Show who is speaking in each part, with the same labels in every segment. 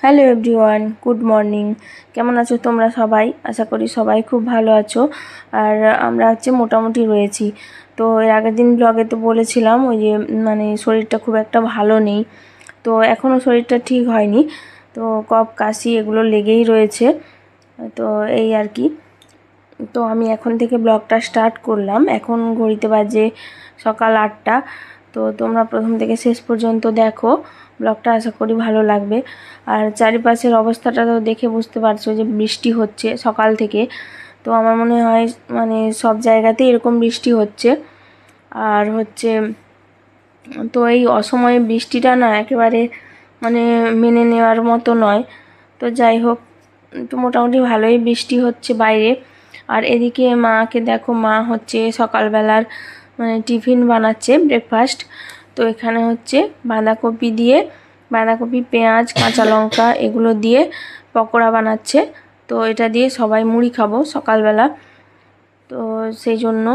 Speaker 1: Hello everyone, good morning. কেমন আছো তোমরা সবাই? আশা করি সবাই খুব ভালো আছো। আর আমরা মোটামুটি রয়েছি। তো এর আগের দিন ব্লগে তো বলেছিলাম ওই যে শরীরটা খুব একটা ভালো নেই। তো এখনও শরীরটা ঠিক হয়নি, তো কফ কাশি এগুলো লেগেই রয়েছে। তো এই আর কি। তো আমি এখন থেকে ব্লগটা স্টার্ট করলাম। এখন ঘড়িতে বাজে সকাল 8টা। তো তোমরা প্রথম থেকে শেষ পর্যন্ত দেখো ব্লগটা, আশা করি ভালো লাগবে। আর চারিপাশের অবস্থাটা তো দেখে বুঝতে পারছো যে বৃষ্টি হচ্ছে সকাল থেকে। তো আমার মনে হয় সব জায়গাতেই এরকম বৃষ্টি হচ্ছে। আর তো এই অসময়ে বৃষ্টিটা না একেবারে মেনে নেওয়ার মতো নয়। তো যাই হোক, তো মোটামুটি ভালোই বৃষ্টি হচ্ছে বাইরে। আর এদিকে মাকে দেখো, মা সকালবেলার টিফিন বানাচ্ছে, ব্রেকফাস্ট। তো এখানে বাঁধাকপি, পেঁয়াজ, কাঁচা লঙ্কা এগুলো দিয়ে পকোড়া বানাচ্ছে। তো এটা দিয়ে সবাই মুড়ি খাবো সকালবেলা। তো সেই জন্য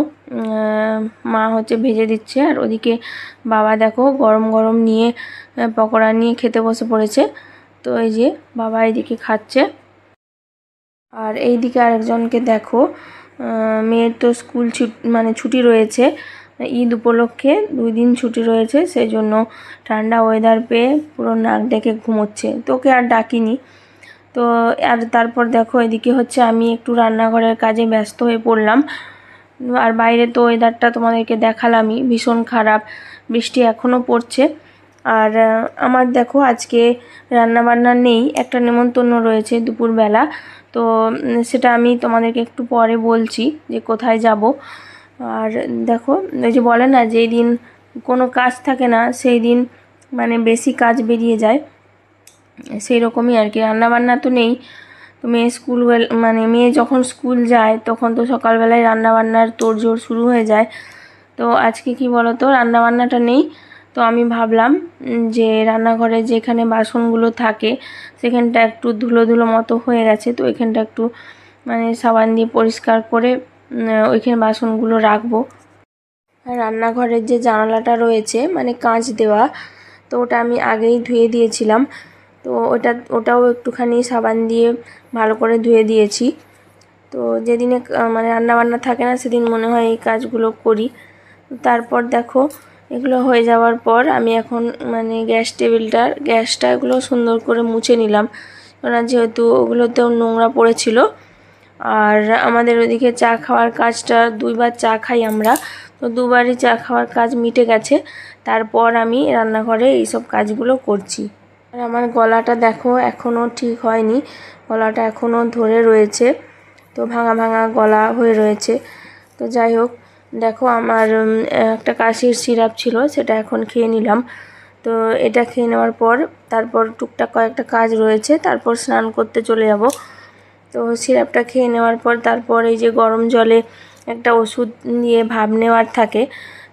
Speaker 1: মা ভেজে দিচ্ছে। আর ওদিকে বাবা দেখো গরম গরম নিয়ে পকোড়া নিয়ে খেতে বসে পড়েছে। তো এই যে বাবা এদিকে খাচ্ছে। আর এইদিকে আরেকজনকে দেখো, মেয়ের তো স্কুল ছুটি রয়েছে, ঈদ উপলক্ষে 2 দিন ছুটি রয়েছে। সেই জন্য ঠান্ডা ওয়েদার পেয়ে পুরো নাক ডেকে ঘুমোচ্ছে। তোকে আর ডাকিনি। তো আর তারপর দেখো এদিকে আমি একটু রান্নাঘরের কাজে ব্যস্ত হয়ে পড়লাম। আর বাইরে তো ওয়েদারটা তোমাদেরকে দেখালামই, ভীষণ খারাপ, বৃষ্টি এখনও পড়ছে। আর আমার দেখো আজকে রান্নাবান্না নেই, একটা নেমন্তন্ন রয়েছে দুপুরবেলা। তো সেটা আমি তোমাদেরকে একটু পরে বলছি যে কোথায় যাব। আর দেখো ওই যে বলে না, যেই দিন কোনো কাজ থাকে না সেই দিন বেশি কাজ বেরিয়ে যায়, সেই রকমই আর কি। রান্নাবান্না তো নেই। তো মেয়ে যখন স্কুল যায় তখন তো সকালবেলায় রান্নাবান্নার তোড়জোড় শুরু হয়ে যায়। তো আজকে কি বলো তো, রান্নাবান্নাটা নেই। তো আমি ভাবলাম যে রান্নাঘরে যেখানে বাসনগুলো থাকে সেখানটা একটু ধুলো ধুলো মতো হয়ে গেছে, তো এখানটা একটু সাবান দিয়ে পরিষ্কার করে ওইখানে বাসনগুলো রাখবো। আর রান্নাঘরের যে জানালাটা রয়েছে কাঁচ দেওয়া, তো ওটা আমি আগেই ধুয়ে দিয়েছিলাম। তো ওটাও একটুখানি সাবান দিয়ে ভালো করে ধুয়ে দিয়েছি। তো যেদিনে রান্নাবান্না থাকে না সেদিন মনে হয় এই কাজগুলো করি। তারপর দেখো এগুলো হয়ে যাওয়ার পর আমি এখন গ্যাসটা এগুলো সুন্দর করে মুছে নিলাম, কারণ যেহেতু ওগুলোতেও নোংরা পড়েছিল। আর আমাদের ওদিকে চা খাওয়ার কাজটা 2বার চা খাই আমরা, তো 2বারই চা খাওয়ার কাজ মিটে গেছে। তারপর আমি রান্নাঘরে এইসব কাজগুলো করছি। আর আমার গলাটা দেখো এখনও ঠিক হয়নি, গলাটা এখনও ধরে রয়েছে, তো ভাঙা ভাঙা গলা হয়ে রয়েছে। তো যাই হোক, দেখো আমার একটা কাশির সিরাপ ছিল, সেটা এখন খেয়ে নিলাম। তো এটা খেয়ে নেওয়ার পর তারপর টুকটাক কয়েকটা কাজ রয়েছে, তারপর স্নান করতে চলে যাব। তো সিরাপটা খেয়ে নেওয়ার পর তারপর এই যে গরম জলে একটা ওষুধ দিয়ে ভাপ নেওয়ার থাকে,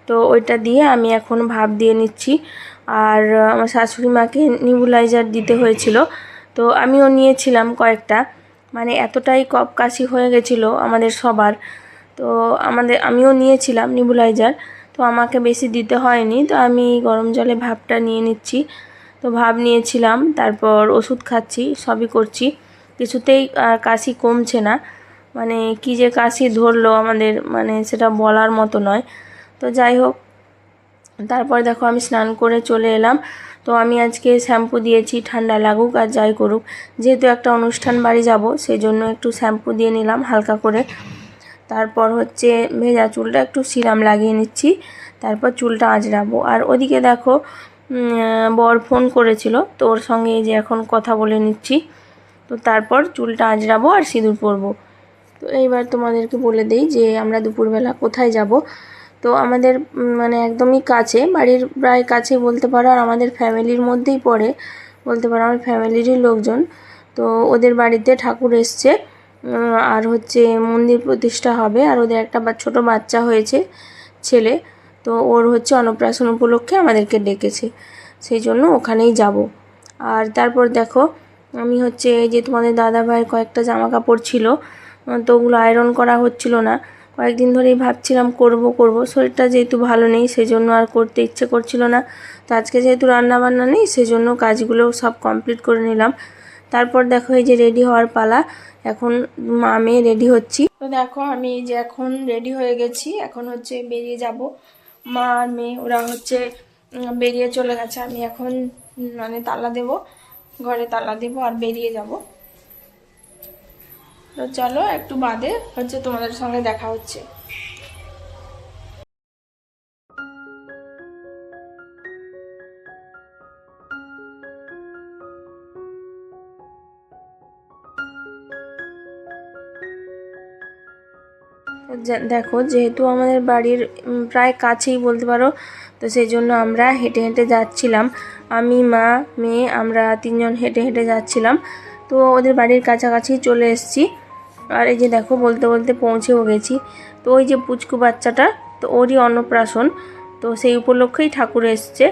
Speaker 1: তো ওইটা দিয়ে আমি এখন ভাপ দিয়ে নিচ্ছি। আর আমার শাশুড়ি মাকে নেবুলাইজার দিতে হয়েছিল, তো আমিও নিয়েছিলাম কয়েকটা। এতটাই কফ কাশি হয়ে গেছিলো আমাদের সবার, তো আমিও নিয়েছিলাম নেবুলাইজার। তো আমাকে বেশি দিতে হয়নি, তো আমি গরম জলে ভাপটা নিয়ে নিচ্ছি। তো ভাপ নিয়েছিলাম, তারপর ওষুধ খাচ্ছি, সবই করছি, কিছুতেই কাশি কমছে না। কি যে কাশি ধরলো আমাদের, সেটা বলার মতো নয়। তো যাই হোক, তারপর দেখো আমি স্নান করে চলে এলাম। তো আমি আজকে শ্যাম্পু দিয়েছি, ঠান্ডা লাগুক আর যাই করুক, যেহেতু একটা অনুষ্ঠান বাড়ি যাব সেই জন্য একটু শ্যাম্পু দিয়ে নিলাম হালকা করে। তারপর ভেজা চুলটা একটু সিরাম লাগিয়ে নিচ্ছি, তারপর চুলটা আঁচড়াবো। আর ওদিকে দেখো বর ফোন করেছিল, তো ওর সঙ্গে এই যে এখন কথা বলে নিচ্ছি। তো তারপর চুলটা আঁচড়াবো আর সিঁদুর পরবো। তো এইবার তোমাদেরকে বলে দেই যে আমরা দুপুরবেলা কোথায় যাব। তো আমাদের একদমই কাছে, বাড়ির প্রায় কাছে বলতে পারো, আর আমাদের ফ্যামিলির মধ্যেই পড়ে বলতে পারো, আমার ফ্যামিলিরই লোকজন। তো ওদের বাড়িতে ঠাকুর এসছে, আর মন্দির প্রতিষ্ঠা হবে। আর ওদের একটা ছোট বাচ্চা হয়েছে, ছেলে। তো ওর অন্নপ্রাশন উপলক্ষে আমাদেরকে ডেকেছে, সেই জন্য ওখানেই যাব। আর তারপর দেখো আমি এই যে তোমাদের দাদা ভাইয়ের কয়েকটা জামা কাপড় ছিল, তো ওগুলো আয়রন করা হচ্ছিল না, কয়েকদিন ধরেই ভাবছিলাম করব করব, শরীরটা যেহেতু ভালো নেই সেজন্য আর করতে ইচ্ছে করছিল না। তো আজকে যেহেতু রান্না বান্না নেই সেজন্য কাজগুলো সব কমপ্লিট করে নিলাম। তারপর দেখো এই যে রেডি হওয়ার পালা, এখন মা মেয়ে রেডি হচ্ছি। তো দেখো আমি এই যে এখন রেডি হয়ে গেছি, এখন হচ্ছে বেরিয়ে যাব। মা আর মেয়ে ওরা হচ্ছে বেরিয়ে চলে গেছে, আমি এখন মানে তালা দেব, ঘরে তালা দেব আর বেরিয়ে যাব। তো চলো একটু বাদে হচ্ছে তোমাদের সঙ্গে দেখা হচ্ছে। দেখো যেহেতু আমাদের বাড়ির প্রায় কাছেই বলতে পারো, তো সেই জন্য আমরা হেঁটে হেঁটে যাচ্ছিলাম। আমি মা মেয়ে আমরা তিনজন হেঁটে হেঁটে যাচ্ছিলাম। তো ওদের বাড়ির কাছাকাছি চলে এসেছি। আর এই যে দেখো বলতে বলতে পৌঁছেও গেছি। তো ওই যে পুচকু বাচ্চাটা, তো ওরই অন্নপ্রাশন, তো সেই উপলক্ষেই ঠাকুর এসছে।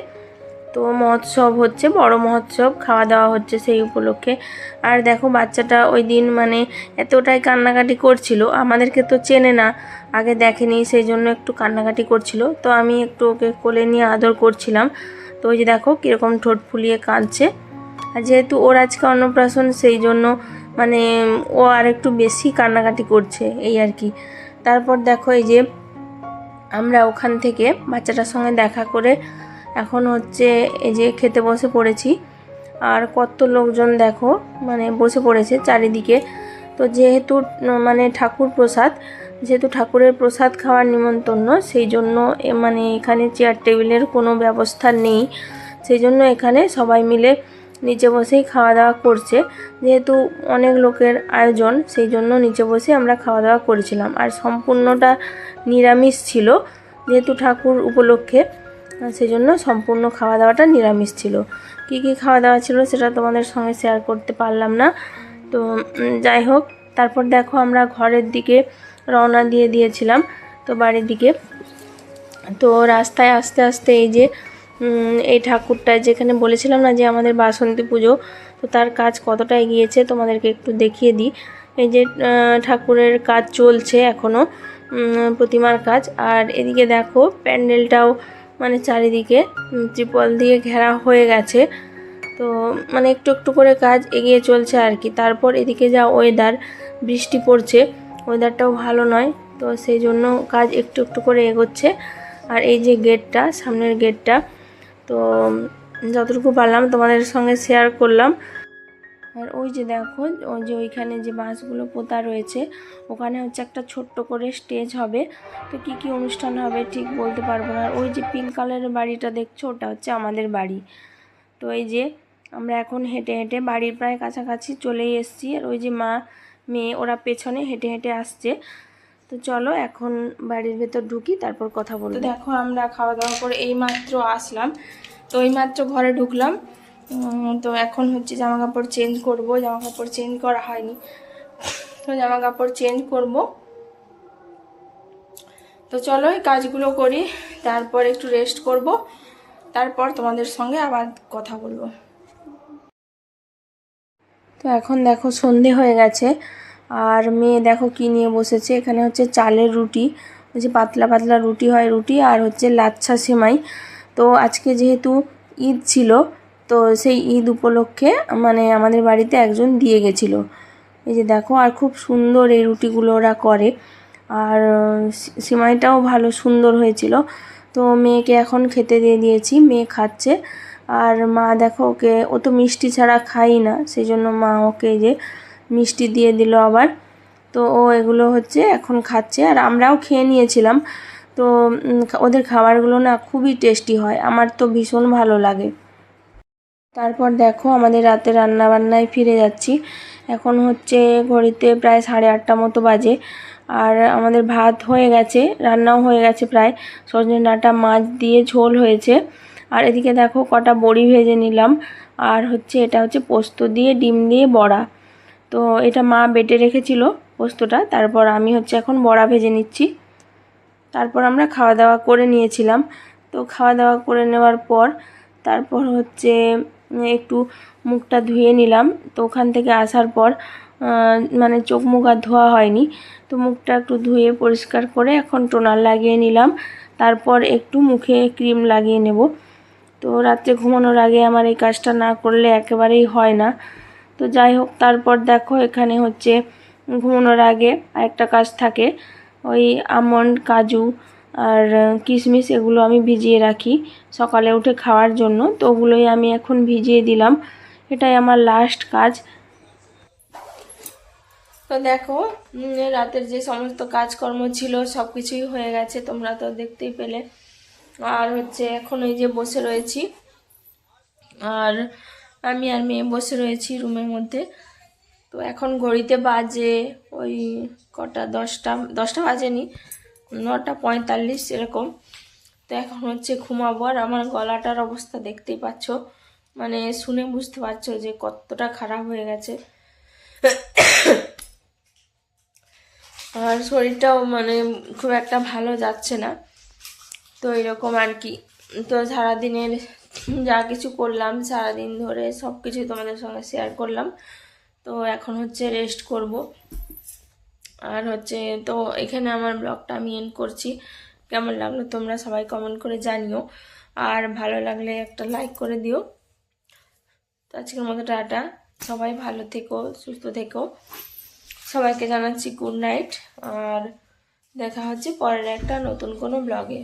Speaker 1: তো মহোৎসব হচ্ছে, বড় মহোৎসব, খাওয়া দাওয়া হচ্ছে সেই উপলক্ষে। আর দেখো বাচ্চাটা ওই দিন মানে এতটাই কান্নাকাটি করছিল, আমাদেরকে তো চেনে না, আগে দেখেনি, সেই জন্য একটু কান্নাকাটি করছিল। তো আমি একটু ওকে কোলে নিয়ে আদর করছিলাম। তো ওই যে দেখো কীরকম ঠোঁট ফুলিয়ে কাঁদছে। আর যেহেতু ওর আজকে অন্নপ্রাশন সেই জন্য মানে ও আর একটু বেশি কান্নাকাটি করছে এই আর কি। তারপর দেখো এই যে আমরা ওখান থেকে বাচ্চাটার সঙ্গে দেখা করে এখন হচ্ছে এই যে খেতে বসে পড়েছি। আর কত লোকজন দেখো মানে বসে পড়েছে চারিদিকে। তো যেহেতু মানে ঠাকুর প্রসাদ, যেহেতু ঠাকুরের প্রসাদ খাওয়ার নিমন্ত্রণ, সেই জন্য মানে এখানে চেয়ার টেবিলের কোনো ব্যবস্থা নেই। সেই জন্য এখানে সবাই মিলে নিচে বসেই খাওয়া দাওয়া করছে। যেহেতু অনেক লোকের আয়োজন সেই জন্য নিচে বসে আমরা খাওয়া দাওয়া করেছিলাম। আর সম্পূর্ণটা নিরামিষ ছিল, যেহেতু ঠাকুর উপলক্ষে, সেই জন্য সম্পূর্ণ খাওয়া দাওয়াটা নিরামিষ ছিল। কি কি খাওয়া দাওয়া ছিল সেটা তোমাদের সঙ্গে শেয়ার করতে পারলাম না। তো যাই হোক, তারপর দেখো আমরা ঘরের দিকে রওনা দিয়ে দিয়েছিলাম, তো বাড়ির দিকে। তো রাস্তায় আস্তে আস্তে এই যে এই ঠাকুরটা যেখানে বলেছিলাম না যে আমাদের বাসন্তী পুজো, তো তার কাজ কতটা এগিয়েছে তোমাদেরকে একটু দেখিয়ে দিই। এই যে ঠাকুরের কাজ চলছে এখনও, প্রতিমার কাজ। আর এদিকে দেখো প্যান্ডেলটাও মানে চারিদিকে ত্রিপল দিয়ে ঘেরা হয়ে গেছে। তো মানে একটু একটু করে কাজ এগিয়ে চলছে আর কি। তারপর এদিকে যা ওয়েদার, বৃষ্টি পড়ছে, ওয়েদারটাও ভালো নয়, তো সেই জন্য কাজ একটু একটু করে এগোচ্ছে। আর এই যে গেটটা, সামনের গেটটা, তো যতটুকু পারলাম তোমাদের সঙ্গে শেয়ার করলাম। আর ওই যে দেখো ওই যে ওইখানে যে বাঁশগুলো পোতা রয়েছে, ওখানে হচ্ছে একটা ছোট্ট করে স্টেজ হবে। তো কি কি অনুষ্ঠান হবে ঠিক বলতে পারবো না। আর ওই যে পিঙ্ক কালারের বাড়িটা দেখছো, ওটা হচ্ছে আমাদের বাড়ি। তো এই যে আমরা এখন হেঁটে হেঁটে বাড়ির প্রায় কাছাকাছি চলেই এসেছি। আর ওই যে মা মেয়ে ওরা পেছনে হেঁটে হেঁটে আসছে। তো চলো এখন বাড়ির ভেতর ঢুকি, তারপর কথা বলবো। তো দেখো আমরা খাওয়া দাওয়া করে এই মাত্র আসলাম, তো এই মাত্র ঘরে ঢুকলাম। তো এখন হচ্ছে জামা কাপড় চেঞ্জ করবো, জামা কাপড় চেঞ্জ করা হয়নি, তো জামা কাপড় চেঞ্জ করব। তো চলো এই কাজগুলো করি, তারপর একটু রেস্ট করব, তারপর তোমাদের সঙ্গে আবার কথা বলবো। তো এখন দেখো সন্ধে হয়ে গেছে, আর মেয়ে দেখো কি নিয়ে বসেছে। এখানে হচ্ছে চালের রুটি, ওই যে পাতলা পাতলা রুটি হয়, রুটি আর হচ্ছে লাচ্ছা সেমাই। তো আজকে যেহেতু ঈদ ছিল, তো সেই ঈদ উপলক্ষে মানে আমাদের বাড়িতে একজন দিয়ে গেছিলো। এই যে দেখো, আর খুব সুন্দর এই রুটিগুলো ওরা করে, আর সেমাইটাও ভালো সুন্দর হয়েছিল। তো মেয়েকে এখন খেতে দিয়ে দিয়েছি, মেয়ে খাচ্ছে। আর মা দেখো ওকে, ও তো মিষ্টি ছাড়া খাই না, সেই জন্য মা ওকে যে মিষ্টি দিয়ে দিল আবার। তো ও এগুলো হচ্ছে এখন খাচ্ছে, আর আমরাও খেয়ে নিয়েছিলাম। তো ওদের খাবারগুলো না খুবই টেস্টি হয়, আমার তো ভীষণ ভালো লাগে। তারপর দেখো আমাদের রাতে রান্নাবান্নায় ফিরে যাচ্ছি। এখন হচ্ছে ঘড়িতে প্রায় 8:30 মতো বাজে। আর আমাদের ভাত হয়ে গেছে, রান্নাও হয়ে গেছে প্রায়। সজনে ডাঁটা মাছ দিয়ে ঝোল হয়েছে। আর এদিকে দেখো কটা বড়ি ভেজে নিলাম। আর হচ্ছে এটা হচ্ছে পোস্ত দিয়ে ডিম দিয়ে বড়া। তো এটা মা বেটে রেখেছিল পোস্তটা, তারপর আমি হচ্ছে এখন বড়া ভেজে নিচ্ছি। তারপর আমরা খাওয়া দাওয়া করে নিয়েছিলাম। তো খাওয়া দাওয়া করে নেওয়ার পর তারপর হচ্ছে একটু মুখটা ধুয়ে নিলাম। তো ওখান থেকে আসার পর মানে চোখ মুখ আর ধোয়া হয়নি, তো মুখটা একটু ধুয়ে পরিষ্কার করে এখন টোনার লাগিয়ে নিলাম। তারপর একটু মুখে ক্রিম লাগিয়ে নেব। তো রাত্রে ঘুমানোর আগে আমার এই কাজটা না করলে একেবারেই হয় না। তো যাই হোক, তারপর দেখো এখানে হচ্ছে ঘুমানোর আগে আরেকটা কাজ থাকে, ওই আমন্ড, কাজু আর কিশমিশ এগুলো আমি ভিজিয়ে রাখি সকালে উঠে খাওয়ার জন্য। তো ওগুলোই আমি এখন ভিজিয়ে দিলাম, এটাই আমার লাস্ট কাজ। তো দেখো রাতের যে সমস্ত কাজকর্ম ছিল সব কিছুই হয়ে গেছে, তোমরা তো দেখতেই পেলে। আর হচ্ছে এখন এই যে বসে রয়েছি, আর আমি আর মেয়ে বসে রয়েছি রুমের মধ্যে। তো এখন ঘড়িতে বাজে ওই কটা, 10টা বাজেনি, 9:45 এরকম। তো এখন হচ্ছে ঘুমাবো। আর আমার গলাটার অবস্থা দেখতেই পাচ্ছ, মানে শুনে বুঝতে পারছো যে কতটা খারাপ হয়ে গেছে। আর শরীরটাও মানে খুব একটা ভালো যাচ্ছে না। তো এরকম আর কি। তো সারাদিনের যা কিছু করলাম সারাদিন ধরে সব কিছুই তোমাদের সঙ্গে শেয়ার করলাম। তো এখন হচ্ছে রেস্ট করব। আর হচ্ছে তো এখানে আমার ব্লগটা আমি এন্ড করছি। কেমন লাগলো তোমরা সবাই কমেন্ট করে জানিও, আর ভালো লাগলে একটা লাইক করে দিও। তো আজকের মতো টাটা, সবাই ভালো থেকো, সুস্থ থেকো, সবাইকে জানাচ্ছি গুড নাইট। আর দেখা হচ্ছে পরের একটা নতুন কোনো ব্লগে।